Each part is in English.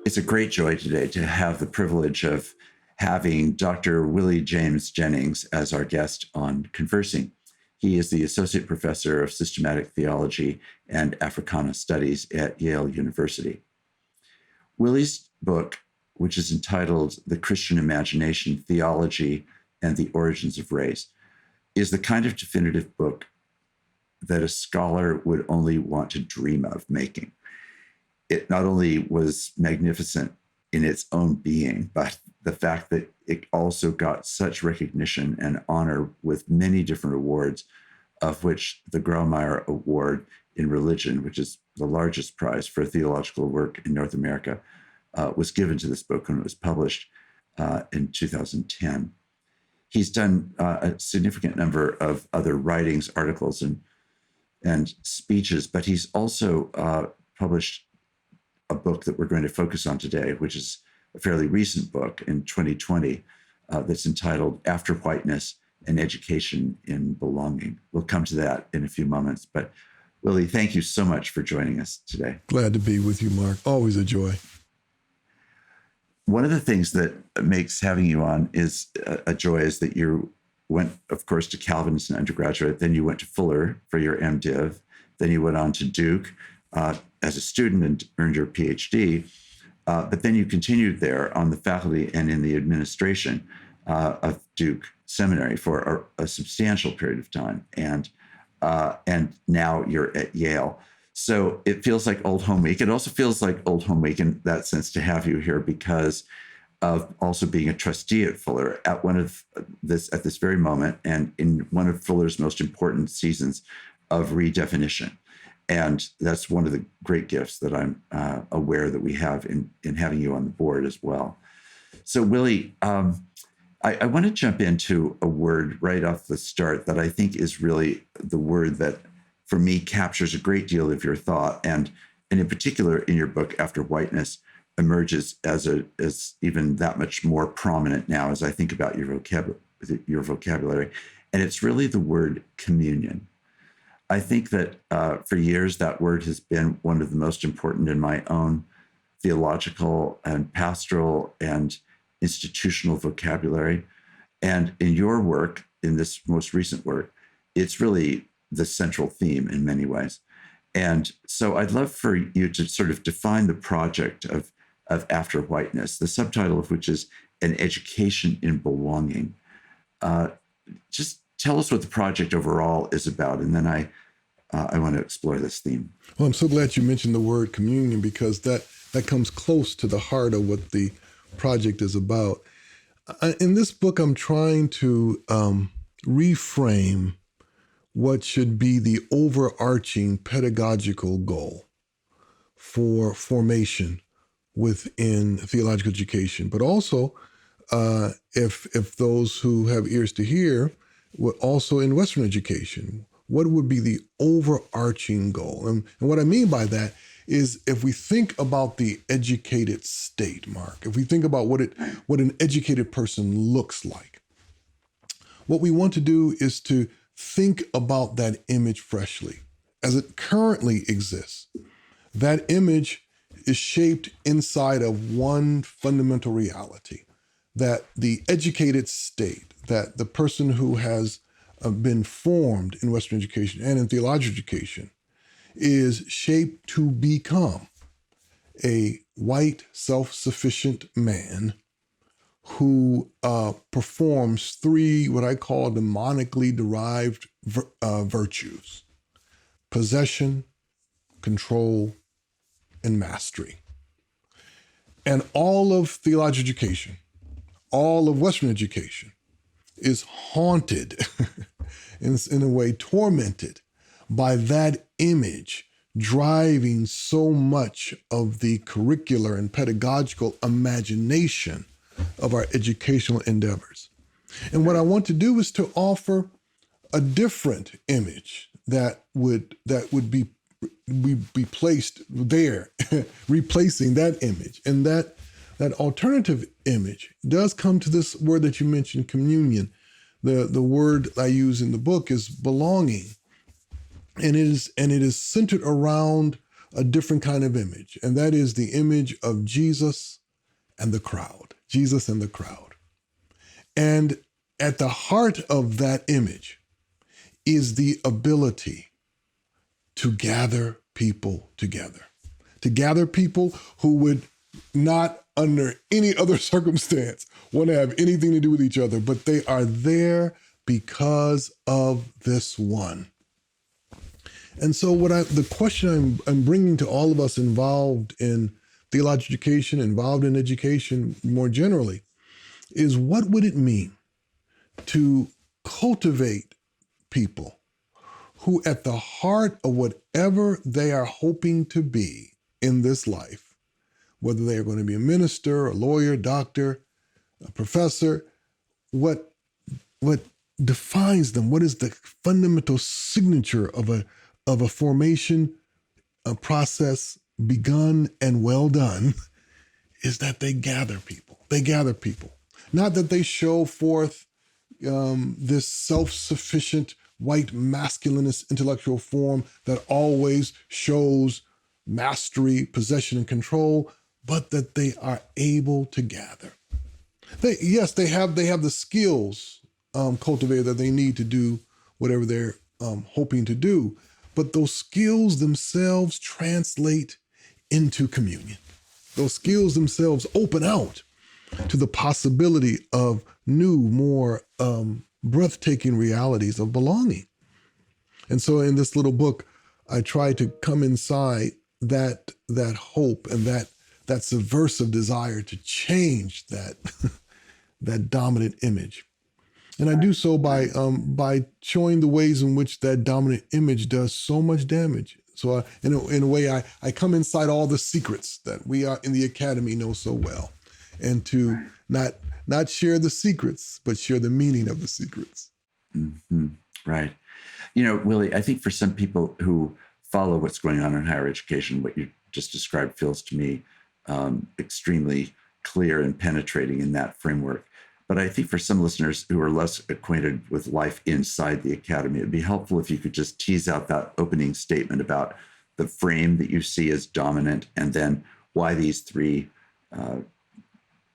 It's a great joy today to have the privilege of having Dr. Willie James Jennings as our guest on Conversing. He is the Associate Professor of Systematic Theology and Africana Studies at Yale University. Willie's book, which is entitled The Christian Imagination, Theology, and the Origins of Race, is the kind of definitive book that a scholar would only want to dream of making. It not only was magnificent in its own being, but the fact that it also got such recognition and honor with many different awards, of which the Grawemeyer Award in Religion, which is the largest prize for theological work in North America, was given to this book when it was published in 2010. He's done a significant number of other writings, articles, and speeches, but he's also published a book that we're going to focus on today, which is a fairly recent book in 2020 that's entitled After Whiteness, an Education in Belonging. We'll come to that in a few moments. But Willie, thank you so much for joining us today. Glad to be with you, Mark. Always a joy. One of the things that makes having you on is a joy is that you went, of course, to Calvin as an undergraduate, then you went to Fuller for your MDiv, then you went on to Duke as a student and earned your PhD, but then you continued there on the faculty and in the administration of Duke Seminary for a substantial period of time, and now you're at Yale. So it feels like old home week. It also feels like old home week in that sense to have you here because of also being a trustee at Fuller at this very moment, and in one of Fuller's most important seasons of redefinition. And that's one of the great gifts that I'm aware that we have in having you on the board as well. So Willie, I want to jump into a word right off the start that I think is really the word that, for me, captures a great deal of your thought, and in particular in your book, After Whiteness, emerges as even that much more prominent now as I think about your vocabulary. And it's really the word communion. I think that for years that word has been one of the most important in my own theological and pastoral and institutional vocabulary. And in your work, in this most recent work, it's really the central theme in many ways. And so I'd love for you to sort of define the project of After Whiteness, the subtitle of which is An Education in Belonging. Just tell us what the project overall is about, and then I want to explore this theme. Well, I'm so glad you mentioned the word communion, because that comes close to the heart of what the project is about. In this book, I'm trying to reframe what should be the overarching pedagogical goal for formation within theological education, but also, if those who have ears to hear, also in Western education, what would be the overarching goal? And what I mean by that is, if we think about the educated state, Mark, if we think about what an educated person looks like, what we want to do is to think about that image freshly as it currently exists. That image is shaped inside of one fundamental reality, that the educated state, that the person who has been formed in Western education and in theological education is shaped to become a white, self-sufficient man who performs three, what I call demonically derived virtues: possession, control, and mastery. And all of theological education, all of Western education, is haunted, in a way tormented by that image driving so much of the curricular and pedagogical imagination of our educational endeavors. And what I want to do is to offer a different image that would be placed there, replacing that image. And that alternative image does come to this word that you mentioned, communion. The word I use in the book is belonging. And it is centered around a different kind of image, and that is the image of Jesus and the crowd. Jesus and the crowd. And at the heart of that image is the ability to gather people together, to gather people who would not under any other circumstance want to have anything to do with each other, but they are there because of this one. And so the question I'm bringing to all of us involved in theological education, involved in education more generally, is what would it mean to cultivate people who at the heart of whatever they are hoping to be in this life, whether they are going to be a minister, a lawyer, doctor, a professor, what defines them? What is the fundamental signature of a formation, a process begun and well done, is that they gather people. They gather people. Not that they show forth this self-sufficient white masculinist intellectual form that always shows mastery, possession, and control, but that they are able to gather. They have the skills cultivated that they need to do whatever they're hoping to do, but those skills themselves translate into communion. Those skills themselves open out to the possibility of new, more breathtaking realities of belonging. And so in this little book, I try to come inside that hope and that subversive desire to change that that dominant image. And I do so by showing the ways in which that dominant image does so much damage. So in a way, I come inside all the secrets that we are in the academy know so well, and to not share the secrets, but share the meaning of the secrets. Mm-hmm. Right. Willie, I think for some people who follow what's going on in higher education, what you just described feels to me extremely clear and penetrating in that framework. But I think for some listeners who are less acquainted with life inside the academy, it'd be helpful if you could just tease out that opening statement about the frame that you see as dominant, and then why these three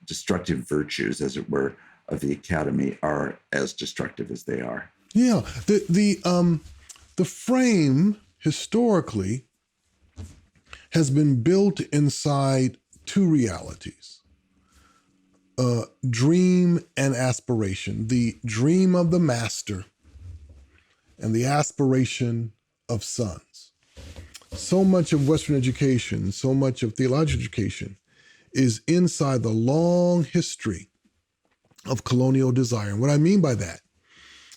destructive virtues, as it were, of the academy are as destructive as they are. Yeah, the frame historically has been built inside two realities. Dream and aspiration, the dream of the master and the aspiration of sons. So much of Western education, so much of theological education is inside the long history of colonial desire. And what I mean by that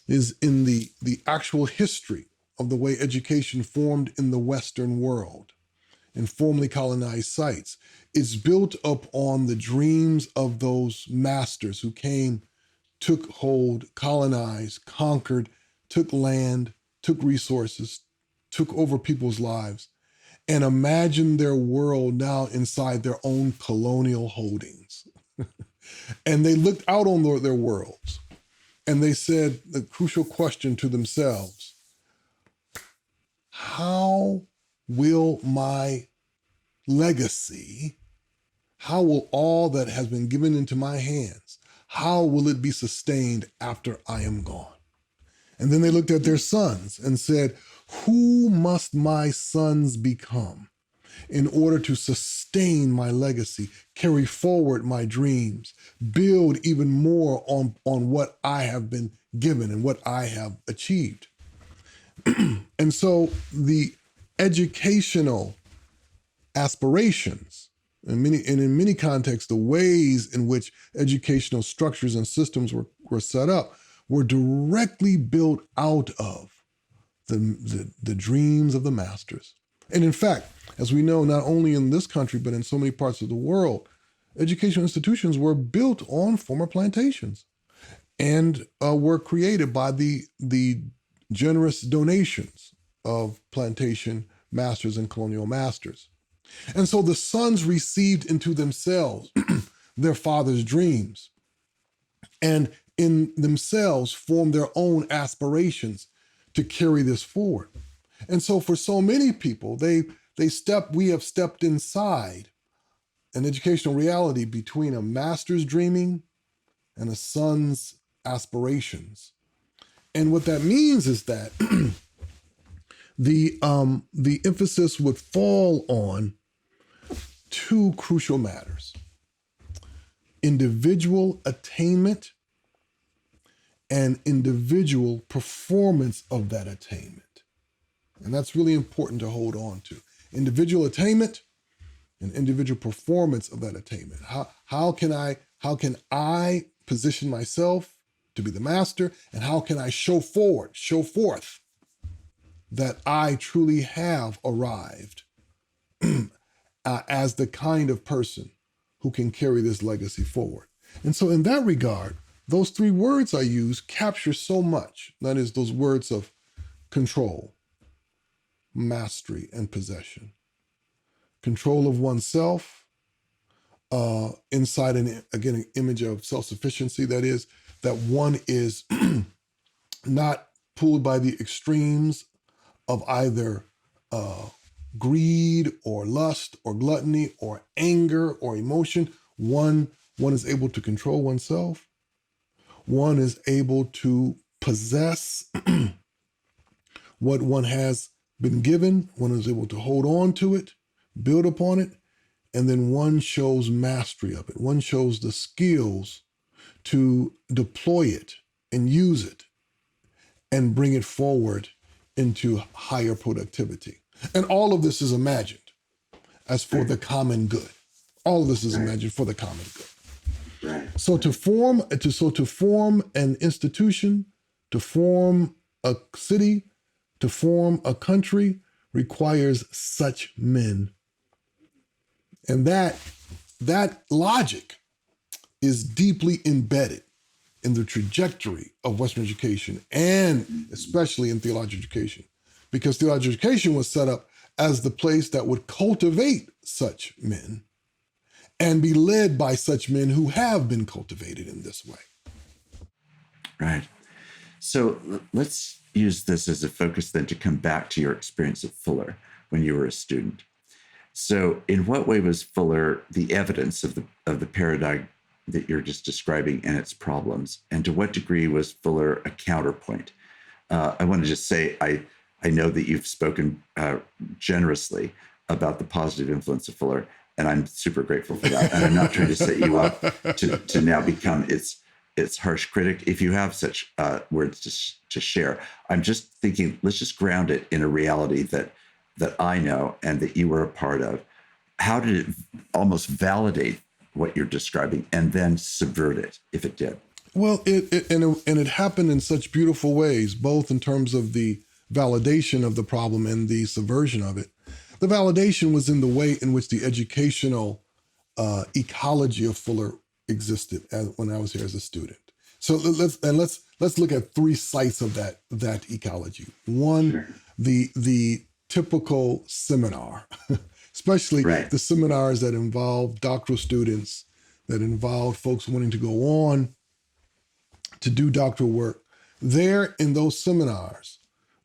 is in the actual history of the way education formed in the Western world in formerly colonized sites. It's built up on the dreams of those masters who came, took hold, colonized, conquered, took land, took resources, took over people's lives, and imagined their world now inside their own colonial holdings. And they looked out on their worlds, and they said the crucial question to themselves: how will my legacy, how will all that has been given into my hands, how will it be sustained after I am gone? And then they looked at their sons and said, who must my sons become in order to sustain my legacy, carry forward my dreams, build even more on what I have been given and what I have achieved? And so the educational aspirations, and in many contexts, the ways in which educational structures and systems were set up were directly built out of the dreams of the masters. And in fact, as we know, not only in this country, but in so many parts of the world, educational institutions were built on former plantations and were created by the generous donations of plantation masters and colonial masters. And so the sons received into themselves their father's dreams, and in themselves formed their own aspirations to carry this forward. And so for so many people, they We have stepped inside an educational reality between a master's dreaming and a son's aspirations. And what that means is that the emphasis would fall on two crucial matters: individual attainment and individual performance of that attainment. And that's really important to hold on to. Individual attainment and individual performance of that attainment. How can I position myself to be the master, and how can I show forth that I truly have arrived as the kind of person who can carry this legacy forward. And so in that regard, those three words I use capture so much. That is, those words of control, mastery, and possession. Control of oneself, inside an image of self-sufficiency. That is, that one is not pulled by the extremes of either greed or lust or gluttony or anger or emotion. One is able to control oneself. One is able to possess what one has been given. One is able to hold on to it, build upon it, and then one shows mastery of it. One shows the skills to deploy it and use it and bring it forward into higher productivity. And all of this is imagined as for the common good. All of this is imagined for the common good. Right. So to form an institution, to form a city, to form a country requires such men. And that logic is deeply embedded in the trajectory of Western education, and especially in theological education, because theological education was set up as the place that would cultivate such men and be led by such men who have been cultivated in this way. Right. So let's use this as a focus then to come back to your experience at Fuller when you were a student. So in what way was Fuller the evidence of the paradigm that you're just describing and its problems? And to what degree was Fuller a counterpoint? I want to just say, I know that you've spoken generously about the positive influence of Fuller, and I'm super grateful for that. And I'm not trying to set you up to now become its harsh critic. If you have such words to share, I'm just thinking, let's just ground it in a reality that I know and that you were a part of. How did it almost validate what you're describing and then subvert it, if it did? Well, it happened in such beautiful ways, both in terms of the validation of the problem and the subversion of it. The validation was in the way in which the educational ecology of Fuller existed when I was here as a student. So let's look at three sites of that ecology. One, sure. the typical seminar, especially the seminars that involve doctoral students, that involve folks wanting to go on to do doctoral work. There in those seminars,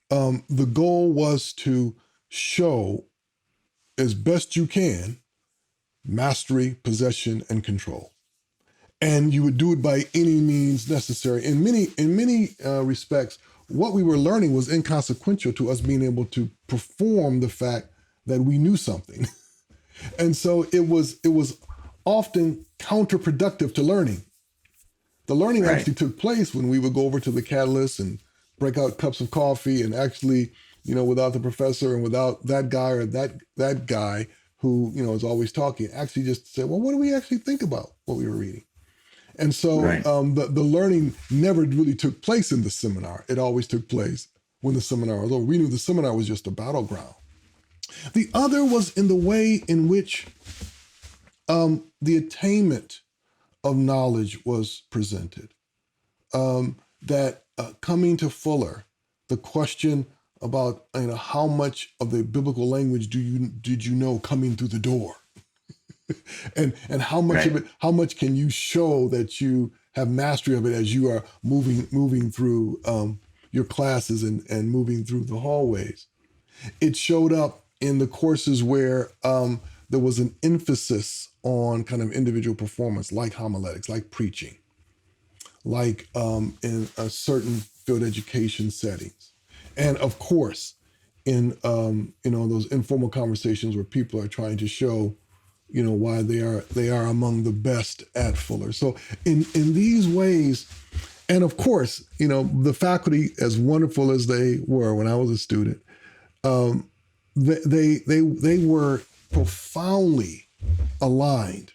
the goal was to show as best you can mastery, possession, and control. And you would do it by any means necessary. In many respects, what we were learning was inconsequential to us being able to perform the fact that we knew something. And so it was often counterproductive to learning. The learning actually took place when we would go over to the Catalyst and break out cups of coffee and actually, without the professor and without that guy or that guy who, is always talking, actually just say, well, what do we actually think about what we were reading? And so the learning never really took place in the seminar. It always took place when the seminar was over. We knew the seminar was just a battleground. The other was in the way in which the attainment of knowledge was presented. That coming to Fuller, the question about how much of the biblical language did you know coming through the door? and how much of it, how much can you show that you have mastery of it as you are moving through your classes and moving through the hallways? It showed up in the courses where there was an emphasis on kind of individual performance, like homiletics, like preaching, like in a certain field education settings. And of course, in those informal conversations where people are trying to show, why they are among the best at Fuller. So in these ways, and of course, the faculty, as wonderful as they were when I was a student, they were profoundly aligned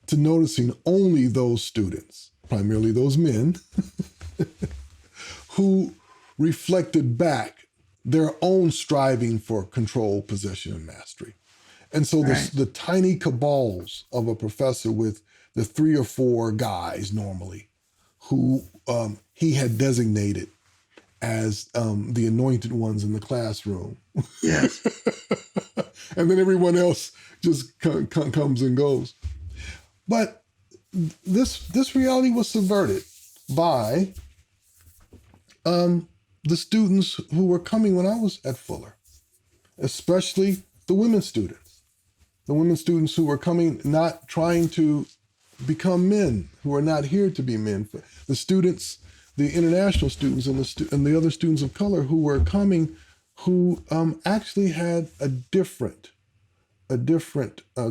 to noticing only those students, primarily those men, who reflected back their own striving for control, possession, and mastery. And so the tiny cabals of a professor with the 3 or 4 guys normally who he had designated as the anointed ones in the classroom. Yes. And then everyone else just comes and goes. But this reality was subverted by the students who were coming when I was at Fuller, especially the women students. The women students who were coming not trying to become men, who are not here to be men. The students, the international students and the other students of color who were coming, who actually had a different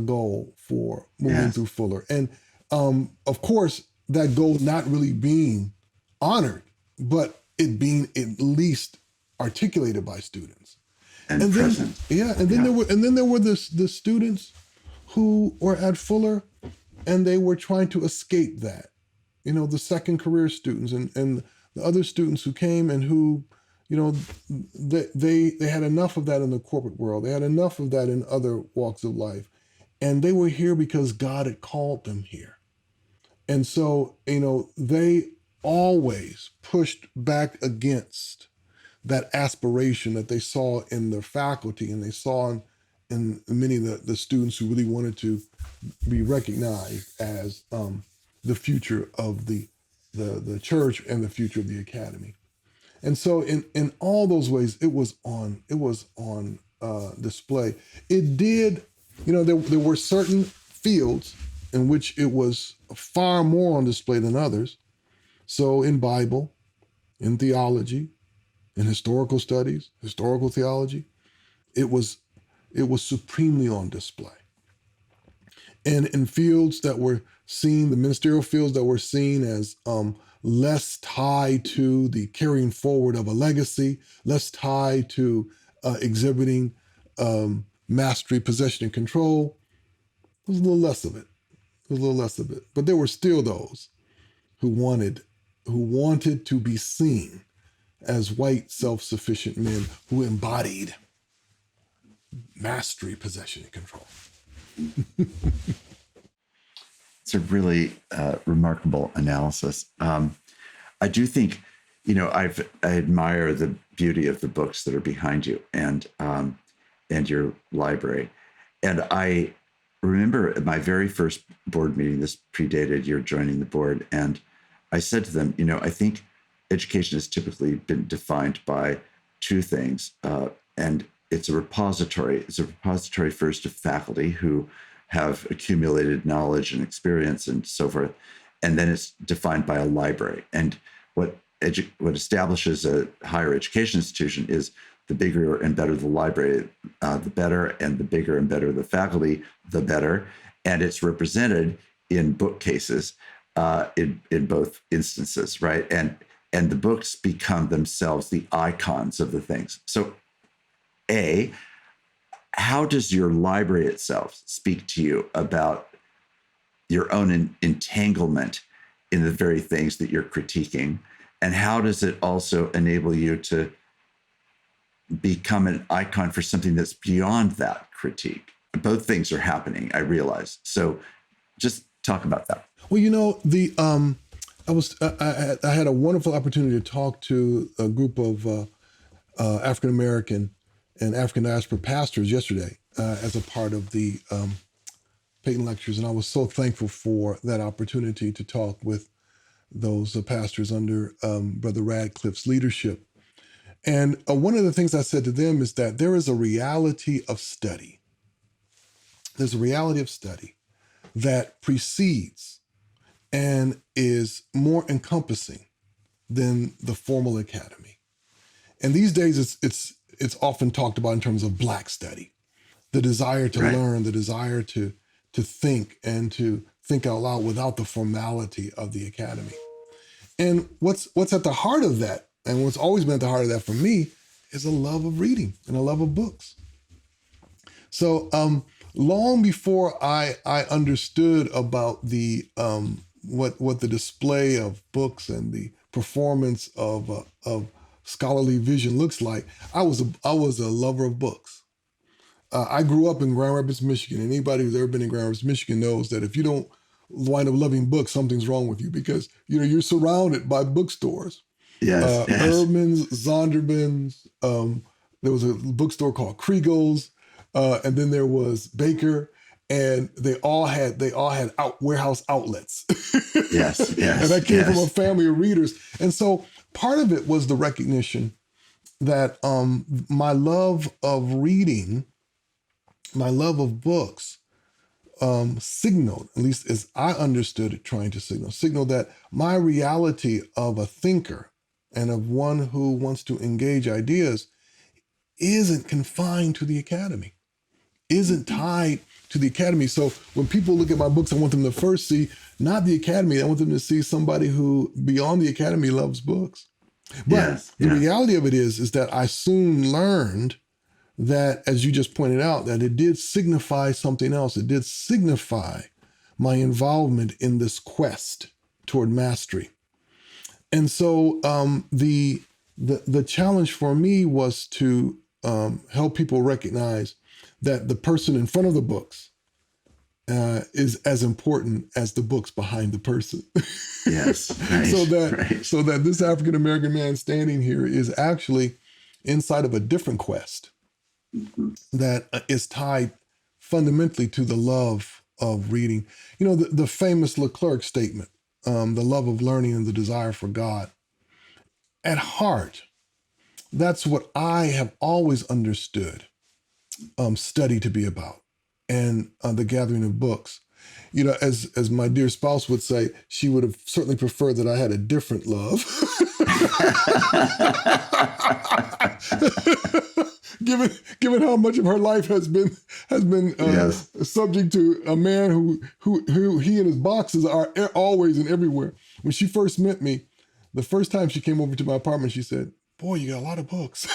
goal for moving through Fuller. And of course, that goal not really being honored, but it being at least articulated by students. And present. Then there were the students who were at Fuller and they were trying to escape that. The second career students and the other students who came and who, they had enough of that in the corporate world. They had enough of that in other walks of life. And they were here because God had called them here. And so, they always pushed back against that aspiration that they saw in their faculty and they saw in many of the students who really wanted to be recognized as the future of the church and the future of the academy. And so in all those ways, it was on display. It did, there were certain fields in which it was far more on display than others. So in Bible, in theology, in historical studies, historical theology, it was supremely on display. And in fields that were seen, the ministerial fields that were seen as less tied to the carrying forward of a legacy, less tied to exhibiting mastery, possession, and control, there was a little less of it. But there were still those who wanted to be seen as white, self-sufficient men who embodied mastery, possession, and control. It's a really remarkable analysis. I do think, I admire the beauty of the books that are behind you and your library. And I remember at my very first board meeting, this predated your joining the board, and I said to them, I think education has typically been defined by 2 things, and it's a repository. It's a repository first of faculty who have accumulated knowledge and experience and so forth, and then it's defined by a library. And what establishes a higher education institution is the bigger and better the library, the better, and the bigger and better the faculty, the better. And it's represented in bookcases in both instances, right? And the books become themselves the icons of the things. So, how does your library itself speak to you about your own entanglement in the very things that you're critiquing? And how does it also enable you to become an icon for something that's beyond that critique? Both things are happening, I realize. So just talk about that. Well, I had a wonderful opportunity to talk to a group of African American and African diaspora pastors yesterday as a part of the Peyton Lectures, and I was so thankful for that opportunity to talk with those pastors under Brother Radcliffe's leadership. And one of the things I said to them is that there is a reality of study. There's a reality of study that precedes and is more encompassing than the formal academy. And these days, it's often talked about in terms of Black study, the desire to Right. learn, the desire to think and to think out loud without the formality of the academy. And what's at the heart of that, and what's always been at the heart of that for me, is a love of reading and a love of books. So long before I understood about the what the display of books and the performance of scholarly vision looks like, I was a lover of books. I grew up in Grand Rapids, Michigan. Anybody who's ever been in Grand Rapids, Michigan knows that if you don't wind up loving books, something's wrong with you, because you're surrounded by bookstores. Yes. Yes. Erdman's, Zondervan's. There was a bookstore called Kriegel's, and then there was Baker, and they all had warehouse outlets. Yes. Yes. And I came from a Yes. family of readers, and so part of it was the recognition that my love of reading, my love of books, signaled, at least as I understood it, trying to signal that my reality of a thinker and of one who wants to engage ideas isn't confined to the academy, isn't tied to the academy. So when people look at my books, I want them to first see not the academy. I want them to see somebody who beyond the academy loves books. But Yes. the Yes. reality of it is that I soon learned that, as you just pointed out, that it did signify something else. It did signify my involvement in this quest toward mastery. And so the challenge for me was to help people recognize that the person in front of the books is as important as the books behind the person. Yes. Right. so that this African American man standing here is actually inside of a different quest that is tied fundamentally to the love of reading. The famous Leclerc statement, the love of learning and the desire for God. At heart, that's what I have always understood study to be about, and the gathering of books. As my dear spouse would say, she would have certainly preferred that I had a different love. given how much of her life has been Yes. subject to a man who he and his boxes are always and everywhere. When she first met me, the first time she came over to my apartment, she said, "Boy, you got a lot of books."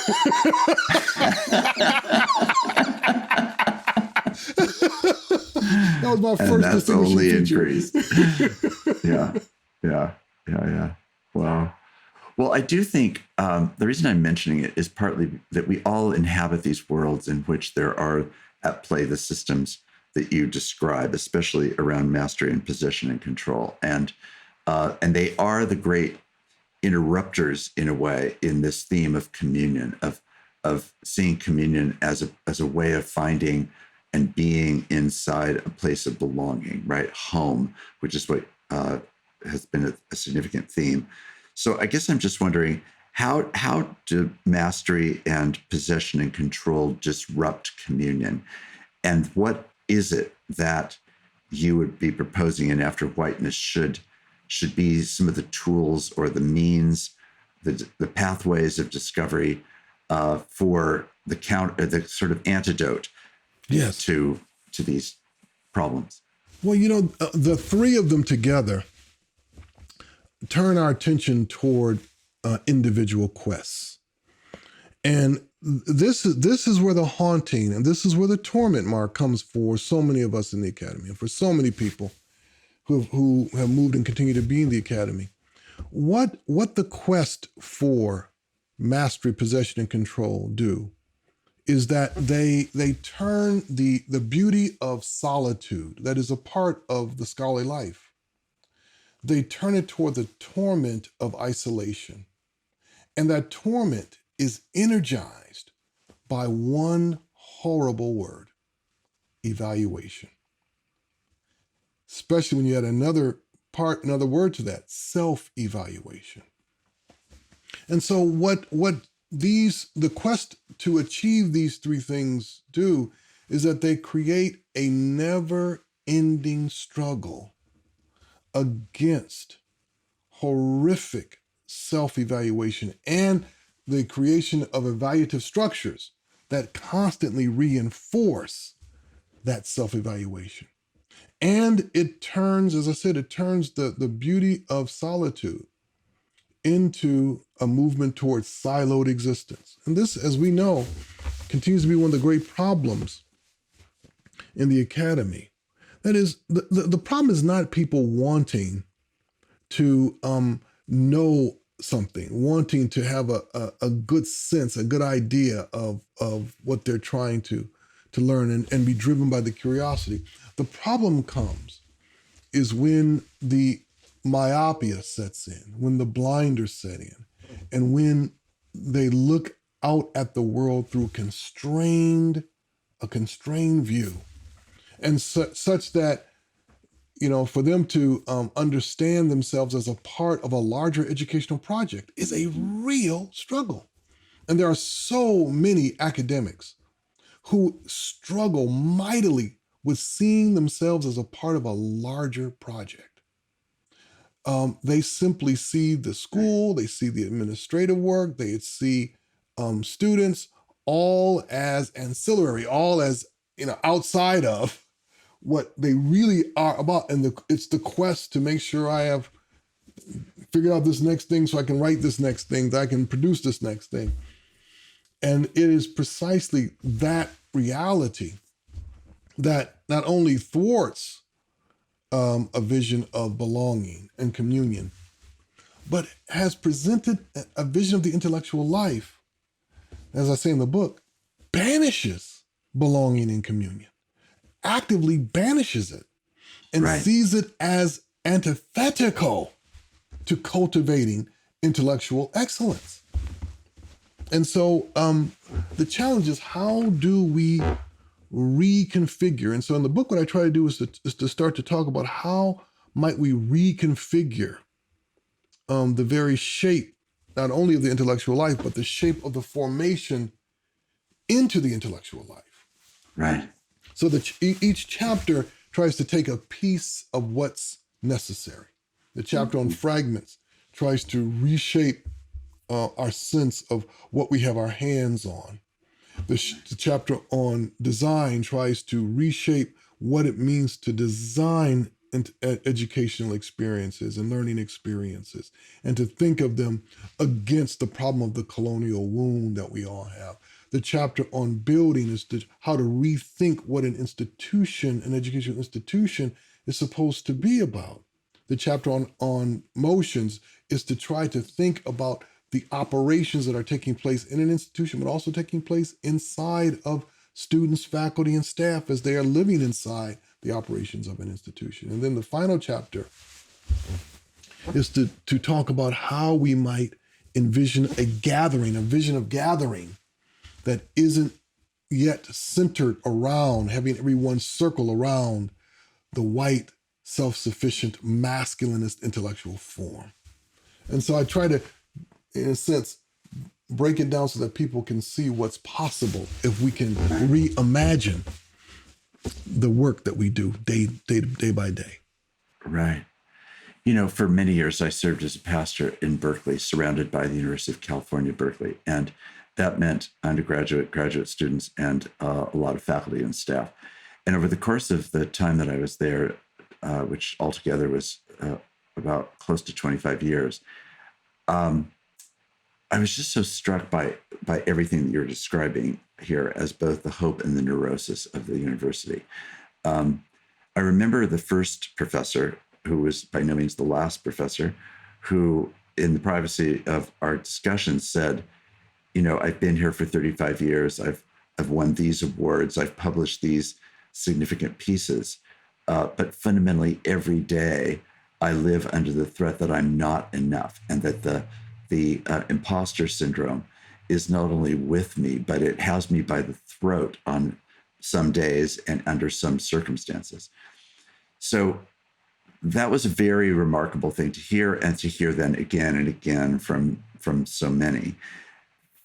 That was my And first that's distinguishing only feature. increased. Yeah. Yeah. Yeah. Yeah. Wow. Well, I do think the reason I'm mentioning it is partly that we all inhabit these worlds in which there are at play the systems that you describe, especially around mastery and possession and control, and they are the great interrupters in a way in this theme of communion, of seeing communion as a way of finding and being inside a place of belonging, right? Home, which is what has been a significant theme. So I guess I'm just wondering, how do mastery and possession and control disrupt communion? And what is it that you would be proposing in After Whiteness should be some of the tools or the means, the pathways of discovery for the sort of antidote Yes. to these problems? Well, the three of them together turn our attention toward individual quests. And this is where the haunting and this is where the torment mark comes for so many of us in the academy and for so many people who have moved and continue to be in the academy. What the quest for mastery, possession, and control do is that they turn the beauty of solitude that is a part of the scholarly life. They turn it toward the torment of isolation. And that torment is energized by one horrible word: evaluation. Especially when you add another word to that: self-evaluation. And so what the quest to achieve these three things is that they create a never-ending struggle against horrific self-evaluation and the creation of evaluative structures that constantly reinforce that self-evaluation. And it turns, as I said, it turns the beauty of solitude into a movement towards siloed existence. And this, as we know, continues to be one of the great problems in the academy. That is, the problem is not people wanting to know something, wanting to have a good sense, a good idea of what they're trying to learn and be driven by the curiosity. The problem is when the myopia sets in, when the blinders set in, and when they look out at the world through a constrained view, and such that, for them to understand themselves as a part of a larger educational project is a real struggle. And there are so many academics who struggle mightily with seeing themselves as a part of a larger project. They simply see the school, they see the administrative work, they see students all as ancillary, all as outside of what they really are about. And it's the quest to make sure I have figured out this next thing so I can write this next thing, that I can produce this next thing. And it is precisely that reality that not only thwarts a vision of belonging and communion, but has presented a vision of the intellectual life, as I say in the book, banishes belonging and communion, actively banishes it, and sees it as antithetical to cultivating intellectual excellence. And so the challenge is, how do we reconfigure? And so in the book, what I try to do is to start to talk about how might we reconfigure the very shape, not only of the intellectual life, but the shape of the formation into the intellectual life. Right. So that each chapter tries to take a piece of what's necessary. The chapter on fragments tries to reshape our sense of what we have our hands on. The chapter on design tries to reshape what it means to design educational experiences and learning experiences, and to think of them against the problem of the colonial wound that we all have. The chapter on building is how to rethink what an institution, an educational institution, is supposed to be about. The chapter on motions is to try to think about the operations that are taking place in an institution, but also taking place inside of students, faculty, and staff as they are living inside the operations of an institution. And then the final chapter is to talk about how we might envision a vision of gathering that isn't yet centered around having everyone circle around the white, self-sufficient, masculinist intellectual form. And so I try to, in a sense, break it down so that people can see what's possible if we can reimagine the work that we do day by day. Right. For many years, I served as a pastor in Berkeley, surrounded by the University of California, Berkeley. And that meant undergraduate, graduate students, and a lot of faculty and staff. And over the course of the time that I was there, which altogether was about close to 25 years, I was just so struck by everything that you're describing here as both the hope and the neurosis of the university. I remember the first professor, who was by no means the last professor, who in the privacy of our discussions said, I've been here for 35 years. I've won these awards. I've published these significant pieces. But fundamentally, every day, I live under the threat that I'm not enough, and that the imposter syndrome is not only with me, but it has me by the throat on some days and under some circumstances. So that was a very remarkable thing to hear, and to hear then again and again from so many.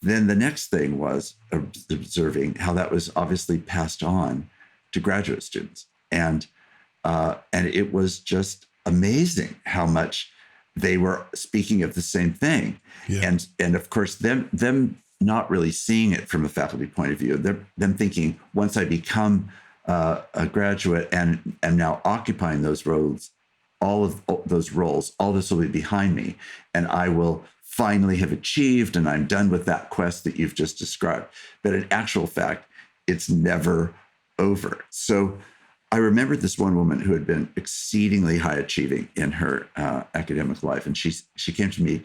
Then the next thing was observing how that was obviously passed on to graduate students. And it was just amazing how much they were speaking of the same thing. Yeah. And of course, them not really seeing it from a faculty point of view, them thinking, once I become a graduate and am now occupying those roles, all of those roles, all this will be behind me, and I will finally have achieved, and I'm done with that quest that you've just described. But in actual fact, it's never over. So I remembered this one woman who had been exceedingly high achieving in her academic life. And she came to me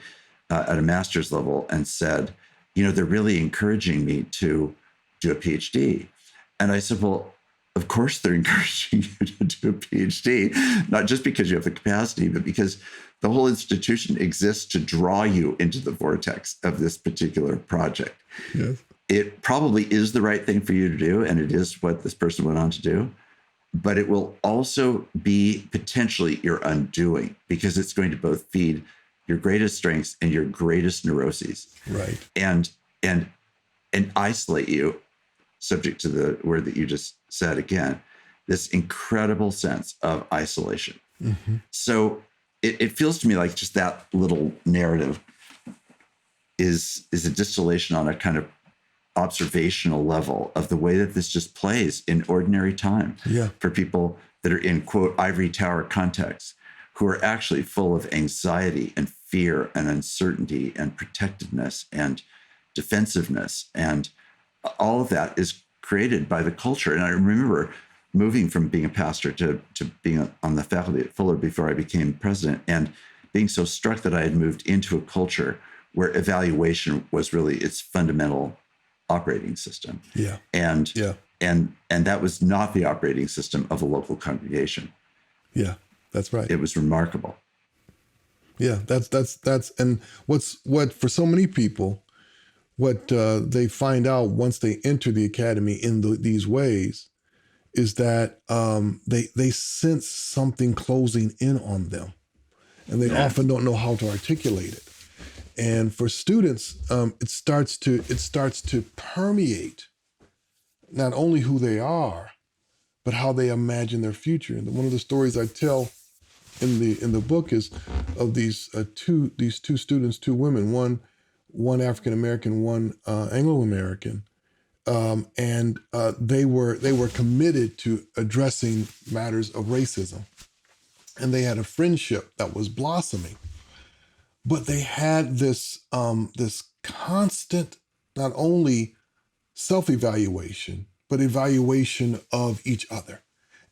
at a master's level and said, they're really encouraging me to do a PhD. And I said, well, of course they're encouraging you to do a PhD, not just because you have the capacity, but because the whole institution exists to draw you into the vortex of this particular project. Yes. It probably is the right thing for you to do, and it is what this person went on to do. But it will also be potentially your undoing, because it's going to both feed your greatest strengths and your greatest neuroses. Right. And isolate you, subject to the word that you just said again, this incredible sense of isolation. Mm-hmm. So it feels to me like just that little narrative is a distillation on a kind of observational level of the way that this just plays in ordinary time for people that are in, quote, ivory tower contexts, who are actually full of anxiety and fear and uncertainty and protectiveness and defensiveness. And all of that is created by the culture. And I remember moving from being a pastor to being on the faculty at Fuller before I became president, and being so struck that I had moved into a culture where evaluation was really its fundamental operating system. Yeah. And that was not the operating system of a local congregation. Yeah, that's right. It was remarkable. Yeah, that's and what for so many people, what they find out once they enter the academy in these ways is that they sense something closing in on them, and they often don't know how to articulate it. And for students, it starts to permeate not only who they are, but how they imagine their future. And one of the stories I tell in the book is of these two students, two women, one African American, one Anglo American, and they were committed to addressing matters of racism, and they had a friendship that was blossoming. But they had this constant, not only self-evaluation, but evaluation of each other.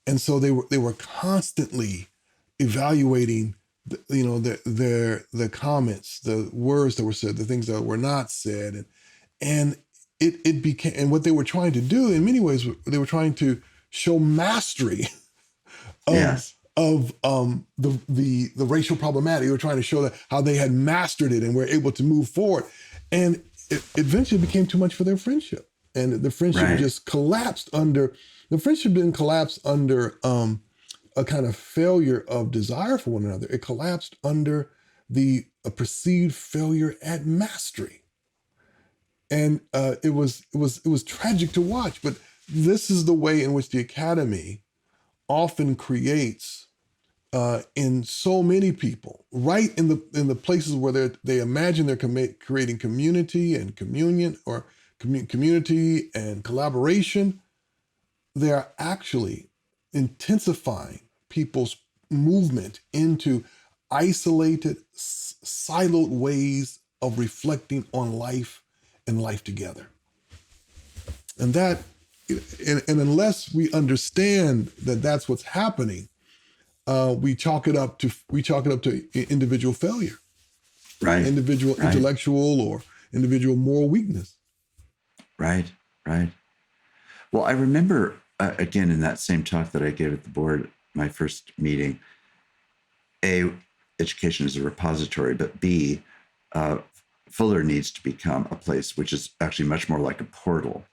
And so they were constantly evaluating, the comments, the words that were said, the things that were not said, and it became. And what they were trying to do, in many ways, they were trying to show mastery of the racial problematic. They were trying to show that how they had mastered it and were able to move forward. And it eventually became too much for their friendship. And the friendship just collapsed under, the friendship didn't collapse under a kind of failure of desire for one another. It collapsed under a perceived failure at mastery. And it was tragic to watch. But this is the way in which the academy often creates in so many people, right in the places where they imagine they're creating community and communion, or community and collaboration. They are actually intensifying people's movement into isolated, siloed ways of reflecting on life and life together. And that, and unless we understand that that's what's happening, we chalk it up to individual failure, individual intellectual or individual moral weakness. Right. Well, I remember again in that same talk that I gave at the board, my first meeting. A, education is a repository, but B, Fuller needs to become a place which is actually much more like a portal,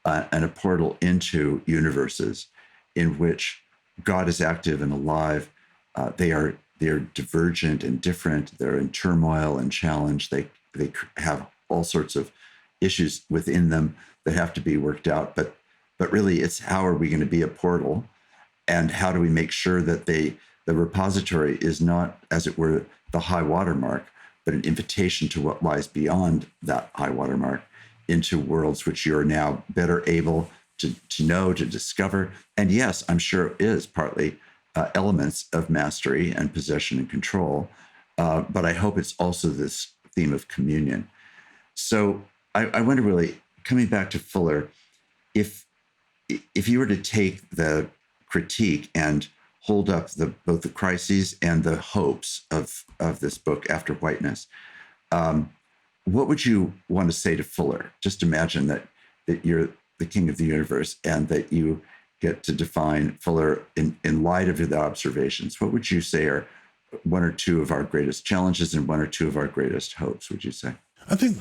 and a portal into universes in which God is active and alive. They are divergent and different. They're in turmoil and challenge. They have all sorts of issues within them that have to be worked out. But really, it's how are we going to be a portal, and how do we make sure that the repository is not, as it were, the high water mark, but an invitation to what lies beyond that high water mark, into worlds which you're now better able to know, to discover. And yes, I'm sure it is partly elements of mastery and possession and control, but I hope it's also this theme of communion. So I wonder, really, coming back to Fuller, if you were to take the critique and hold up both the crises and the hopes of this book, After Whiteness, what would you want to say to Fuller? Just imagine that you're the king of the universe and that you get to define Fuller in light of the observations. What would you say are one or two of our greatest challenges and one or two of our greatest hopes, would you say? I think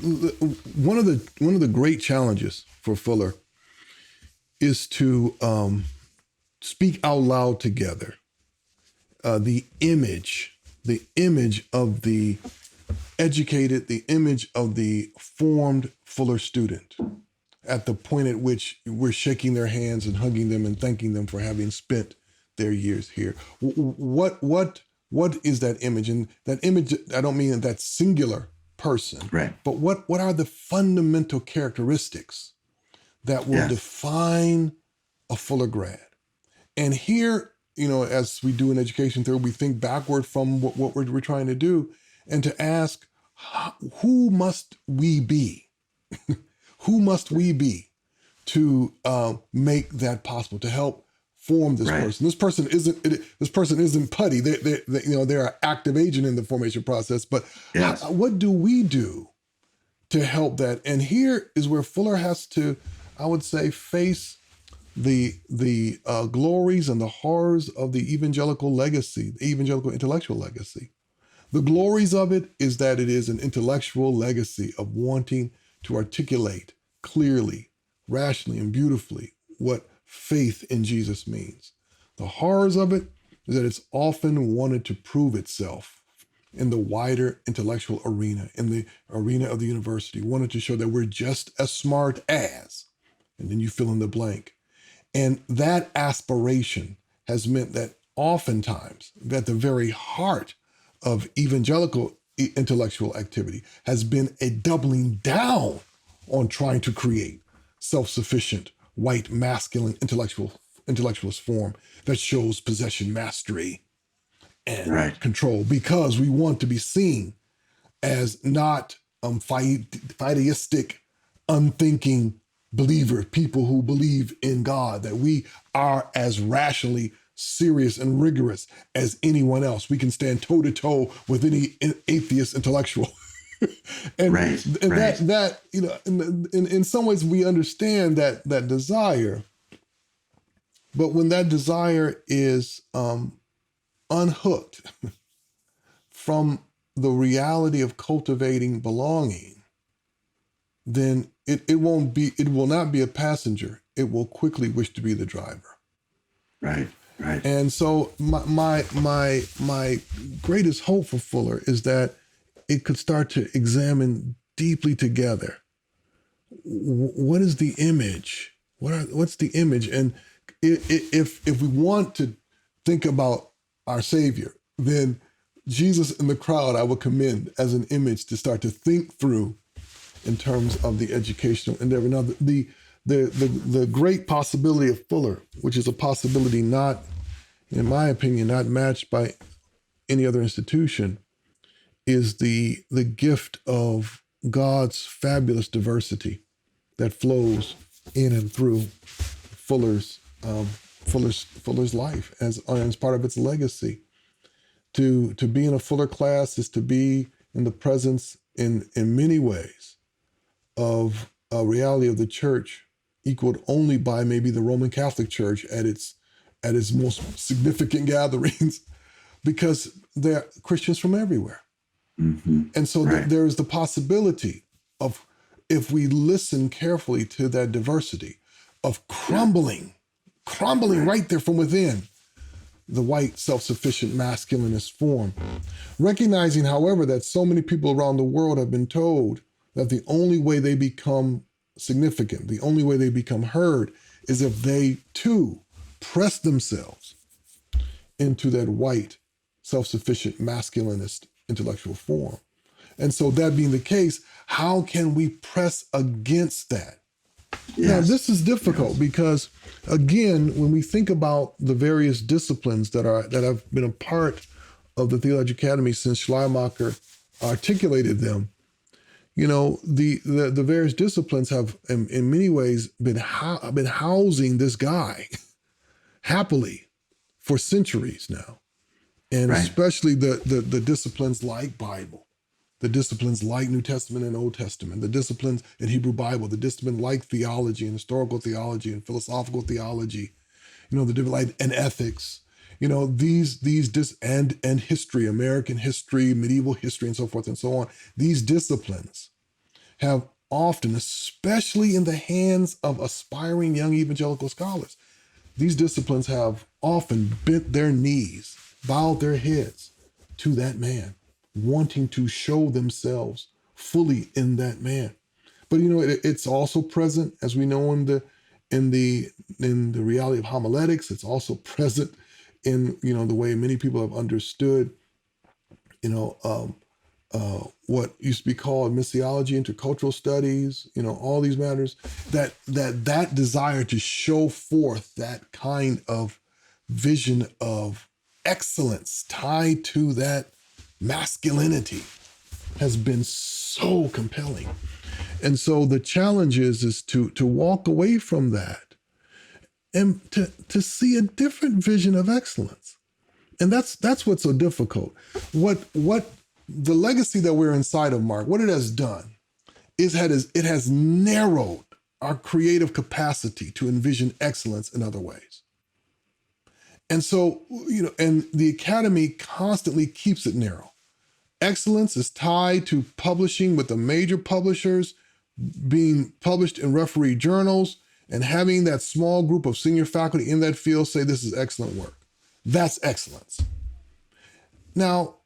one of the great challenges for Fuller is to speak out loud together the image of the educated, the image of the formed Fuller student, at the point at which we're shaking their hands and hugging them and thanking them for having spent their years here. What is that image? And that image, I don't mean that singular person, right? But what are the fundamental characteristics that will define a Fuller grad? And here, as we do in education theory, we think backward from what we're trying to do, and to ask, who must we be? Who must we be to make that possible, to help form this person? This person isn't putty. They're an active agent in the formation process. But what do we do to help that? And here is where Fuller has to, I would say, face the glories and the horrors of the evangelical legacy, the evangelical intellectual legacy. The glories of it is that it is an intellectual legacy of wanting to articulate clearly, rationally, and beautifully what faith in Jesus means. The horrors of it is that it's often wanted to prove itself in the wider intellectual arena, in the arena of the university, wanted to show that we're just as smart as, and then you fill in the blank. And that aspiration has meant that oftentimes, at the very heart of evangelical intellectual activity has been a doubling down on trying to create self-sufficient, white, masculine intellectualist form that shows possession, mastery, and control, because we want to be seen as not fideistic, unthinking believers, people who believe in God, that we are as rationally serious and rigorous as anyone else. We can stand toe-to-toe with any atheist intellectual. That in some ways we understand that desire, but when that desire is unhooked from the reality of cultivating belonging, then it will not be a passenger. It will quickly wish to be the driver. Right. And so my greatest hope for Fuller is that it could start to examine deeply together. What is the image? What's the image? And if we want to think about our Savior, then Jesus in the crowd I would commend as an image to start to think through in terms of the educational endeavor. Now, the great possibility of Fuller, which is a possibility not, in my opinion, not matched by any other institution, is the gift of God's fabulous diversity that flows in and through Fuller's life as part of its legacy. To be in a Fuller class is to be in the presence in many ways of a reality of the church equaled only by maybe the Roman Catholic Church at its most significant gatherings, because they're Christians from everywhere. Mm-hmm. And so there is the possibility of, if we listen carefully to that diversity, of crumbling right there from within the white, self-sufficient, masculinist form. Recognizing, however, that so many people around the world have been told that the only way they become significant, the only way they become heard, is if they too press themselves into that white, self-sufficient, masculinist intellectual form. And so that being the case, how can we press against that? Yes. Now, this is difficult because, again, when we think about the various disciplines that have been a part of the Theology Academy since Schleiermacher articulated them, the various disciplines have, in many ways, been housing this guy happily for centuries now, and Right. especially the disciplines like Bible, the disciplines like New Testament and Old Testament, the disciplines in Hebrew Bible, the discipline like theology and historical theology and philosophical theology, the different like and ethics, and history, American history, medieval history, and so forth and so on. These disciplines have often, especially in the hands of aspiring young evangelical scholars, these disciplines have often bent their knees, bowed their heads to that man, wanting to show themselves fully in that man. But it's also present, as we know, in the reality of homiletics. It's also present in the way many people have understood what used to be called missiology, intercultural studies, all these matters, that desire to show forth that kind of vision of excellence tied to that masculinity has been so compelling. And so the challenge is to walk away from that and to see a different vision of excellence. And that's what's so difficult. What the legacy that we're inside of, Mark, what it has done is it has narrowed our creative capacity to envision excellence in other ways. And so, and the Academy constantly keeps it narrow. Excellence is tied to publishing with the major publishers, being published in referee journals, and having that small group of senior faculty in that field say this is excellent work. That's excellence. Now,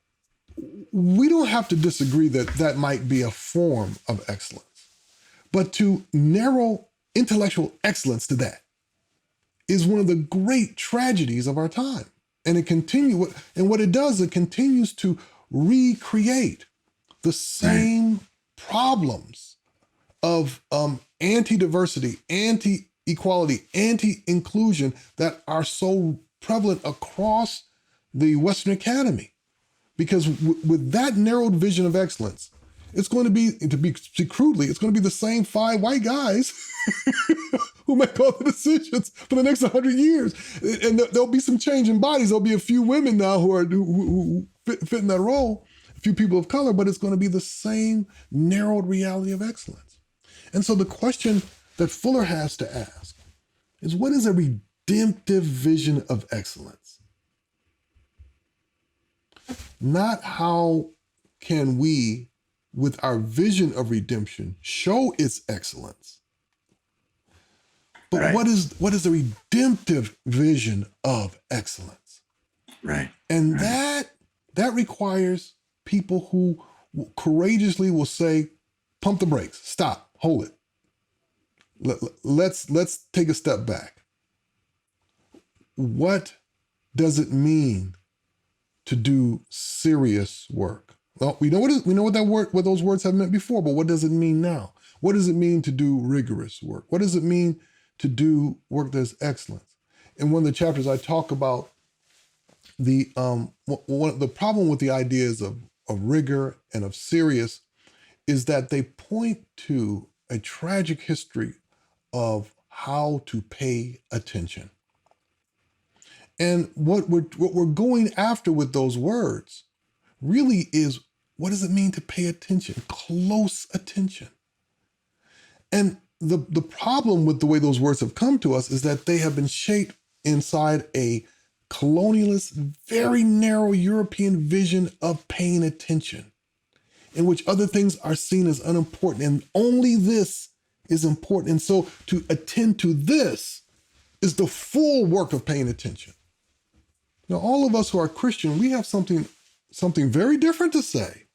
we don't have to disagree that might be a form of excellence, but to narrow intellectual excellence to that is one of the great tragedies of our time. And what it does, it continues to recreate the same problems of anti-diversity, anti-equality, anti-inclusion that are so prevalent across the Western Academy. Because with that narrowed vision of excellence, it's going to be, to speak crudely, it's going to be the same 5 white guys who make all the decisions for the next 100 years. And there'll be some change in bodies. There'll be a few women now who fit in that role, a few people of color, but it's going to be the same narrowed reality of excellence. And so the question that Fuller has to ask is, what is a redemptive vision of excellence? Not how can we, with our vision of redemption, show its excellence, but right. what is the redemptive vision of excellence? Right. And that requires people who courageously will say, pump the brakes, stop, hold it. Let's take a step back. What does it mean to do serious work? Well, we know what those words have meant before, but what does it mean now? What does it mean to do rigorous work? What does it mean to do work that's excellence? In one of the chapters, I talk about the problem with the ideas of rigor and of serious is that they point to a tragic history of how to pay attention. And what we're going after with those words really is, what does it mean to pay attention, close attention? And the problem with the way those words have come to us is that they have been shaped inside a colonialist, very narrow European vision of paying attention, in which other things are seen as unimportant and only this is important. And so to attend to this is the full work of paying attention. Now, all of us who are Christian, we have something very different to say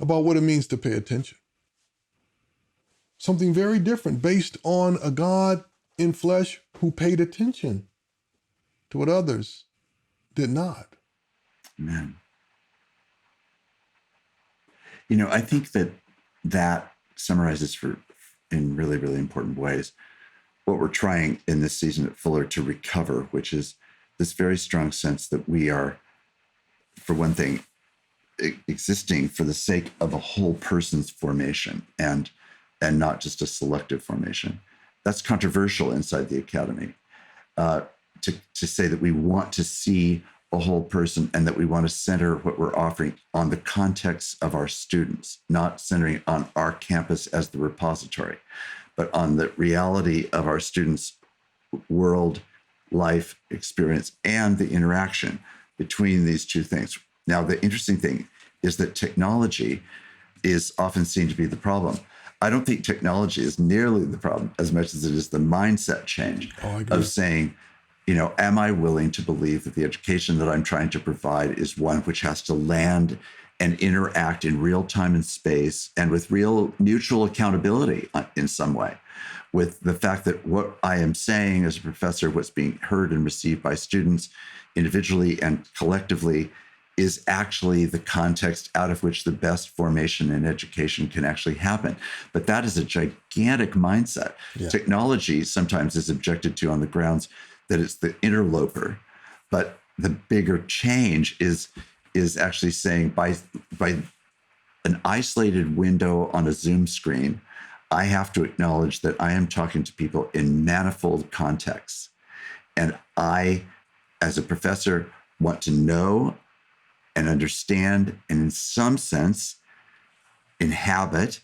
about what it means to pay attention. something very different based on a God in flesh who paid attention to what others did not. Amen. I think that summarizes in really, really important ways what we're trying in this season at Fuller to recover, which is this very strong sense that we are, for one thing, existing for the sake of a whole person's formation and not just a selective formation. That's controversial inside the academy, to say that we want to see a whole person and that we want to center what we're offering on the context of our students, not centering on our campus as the repository, but on the reality of our students' world, life, experience, and the interaction between these two things. Now, the interesting thing is that technology is often seen to be the problem. I don't think technology is nearly the problem as much as it is the mindset change of saying, am I willing to believe that the education that I'm trying to provide is one which has to land and interact in real time and space and with real mutual accountability in some way, with the fact that what I am saying as a professor, what's being heard and received by students individually and collectively, is actually the context out of which the best formation and education can actually happen. But that is a gigantic mindset. Yeah. Technology sometimes is objected to on the grounds that it's the interloper, but the bigger change is actually saying by an isolated window on a Zoom screen, I have to acknowledge that I am talking to people in manifold contexts. And I, as a professor, want to know and understand, and in some sense, inhabit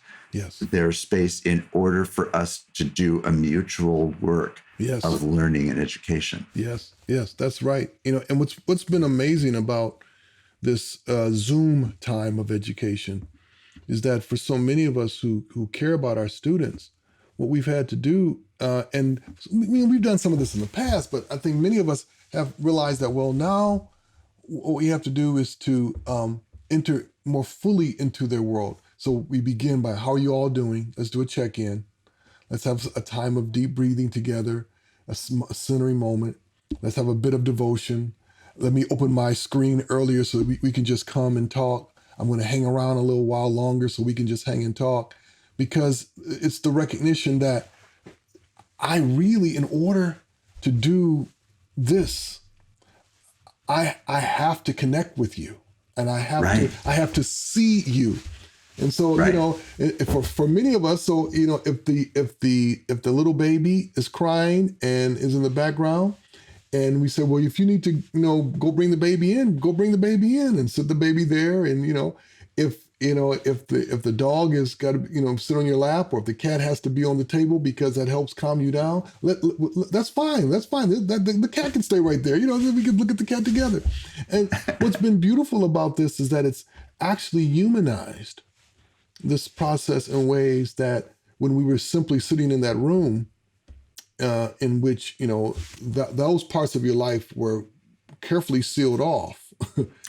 their space in order for us to do a mutual work of learning and education. Yes, that's right. And what's been amazing about this Zoom time of education is that for so many of us who care about our students, what we've had to do, and we've done some of this in the past, but I think many of us have realized that, well, now what we have to do is to enter more fully into their world. So we begin by, how are you all doing? Let's do a check-in. Let's have a time of deep breathing together, a centering moment. Let's have a bit of devotion. Let me open my screen earlier so we can just come and talk. I'm going to hang around a little while longer so we can just hang and talk, because it's the recognition that I really, in order to do this, I have to connect with you, and I have to see you. And so, for many of us, so, if the little baby is crying and is in the background, and we say, well, if you need to, go bring the baby in, and sit the baby there. And, if the dog has got to, sit on your lap, or if the cat has to be on the table because that helps calm you down, that's fine. The cat can stay right there. We can look at the cat together. And what's been beautiful about this is that it's actually humanized this process in ways that when we were simply sitting in that room, in which, those parts of your life were carefully sealed off.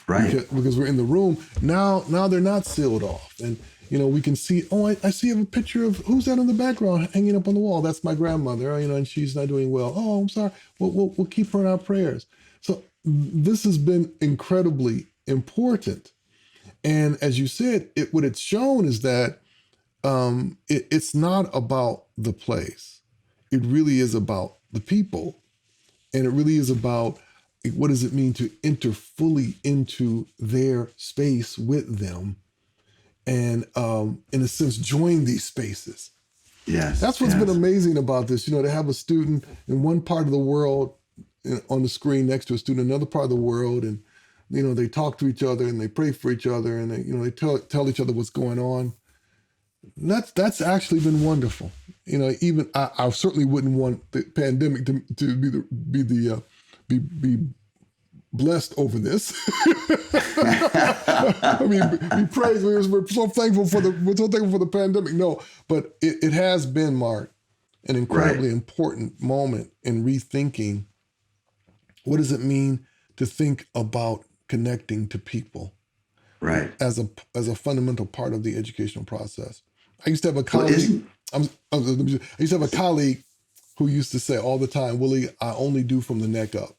Right. because we're in the room. Now they're not sealed off. And, we can see, I see a picture of, who's that in the background hanging up on the wall? That's my grandmother, and she's not doing well. Oh, I'm sorry. We'll keep her in our prayers. So this has been incredibly important. And as you said, what it's shown is that it's not about the place. It really is about the people. And it really is about, what does it mean to enter fully into their space with them, and in a sense, join these spaces. Yes. That's what's been amazing about this, to have a student in one part of the world on the screen next to a student in another part of the world, and they talk to each other and they pray for each other, and they tell each other what's going on. That's actually been wonderful. Even I certainly wouldn't want the pandemic to be blessed over this. I mean, we praise. We're so thankful for the pandemic. No, but it has been, Mark, an incredibly important moment in rethinking. What does it mean to think about connecting to people, right, as a fundamental part of the educational process? I used to have a colleague. I used to have a colleague who used to say all the time, Willie, I only do from the neck up.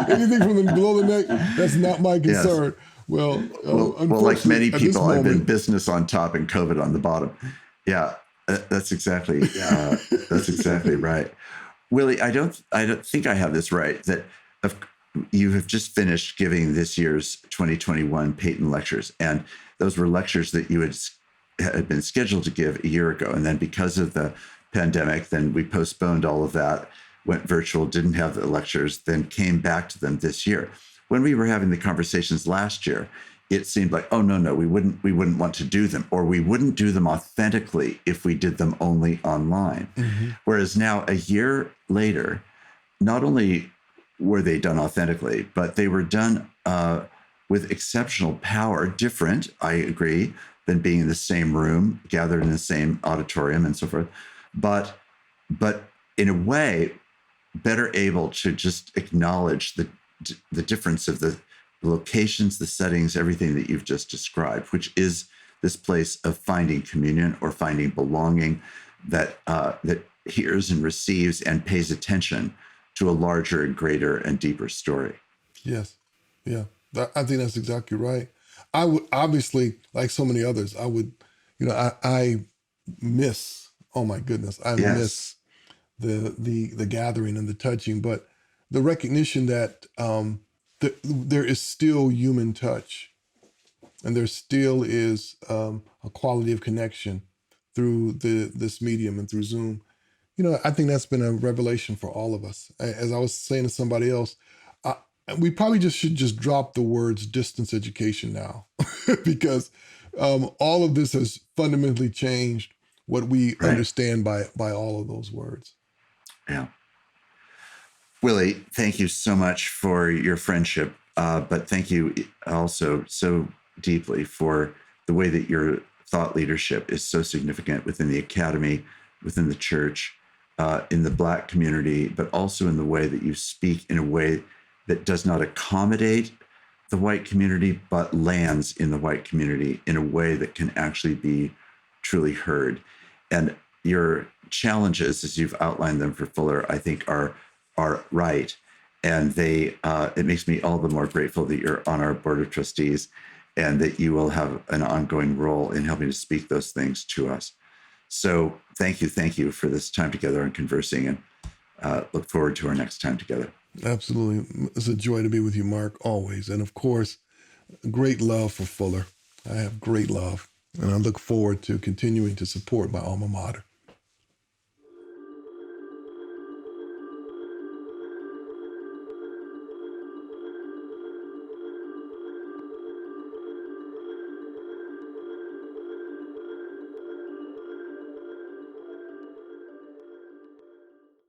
Anything from below the neck, that's not my Yes. concern. Well, Well, like unfortunately, many at this people, I've been moment, business on top and COVID on the bottom. Yeah, that's exactly right. Willie, I don't think I have this right. That of, you have just finished giving this year's 2021 Peyton lectures, and those were lectures that you had been scheduled to give a year ago, and then because of the pandemic, then we postponed all of that, went virtual, didn't have the lectures, then came back to them this year. When we were having the conversations last year, it seemed like, oh no, we wouldn't want to do them, or we wouldn't do them authentically if we did them only online. mm-hmm. Whereas now, a year later, not only were they done authentically, but they were done with exceptional power, different, I agree, than being in the same room, gathered in the same auditorium and so forth. But in a way, better able to just acknowledge the difference of the locations, the settings, everything that you've just described, which is this place of finding communion or finding belonging that hears and receives and pays attention to a larger and greater and deeper story. Yes. Yeah. I think that's exactly right. I would obviously, like so many others, I would, I miss, oh my goodness, I Yes. miss the gathering and the touching, but the recognition that there is still human touch, and there still is a quality of connection through this medium and through Zoom. I think that's been a revelation for all of us. As I was saying to somebody else, we probably should just drop the words distance education now, because all of this has fundamentally changed what we Right. understand by all of those words. Yeah. Willie, thank you so much for your friendship, but thank you also so deeply for the way that your thought leadership is so significant within the academy, within the church, in the Black community, but also in the way that you speak in a way that does not accommodate the white community, but lands in the white community in a way that can actually be truly heard. And your challenges, as you've outlined them for Fuller, I think are right. And it makes me all the more grateful that you're on our board of trustees and that you will have an ongoing role in helping to speak those things to us. So thank you for this time together and conversing, and look forward to our next time together. Absolutely. It's a joy to be with you, Mark, always. And of course, great love for Fuller. I have great love, and I look forward to continuing to support my alma mater.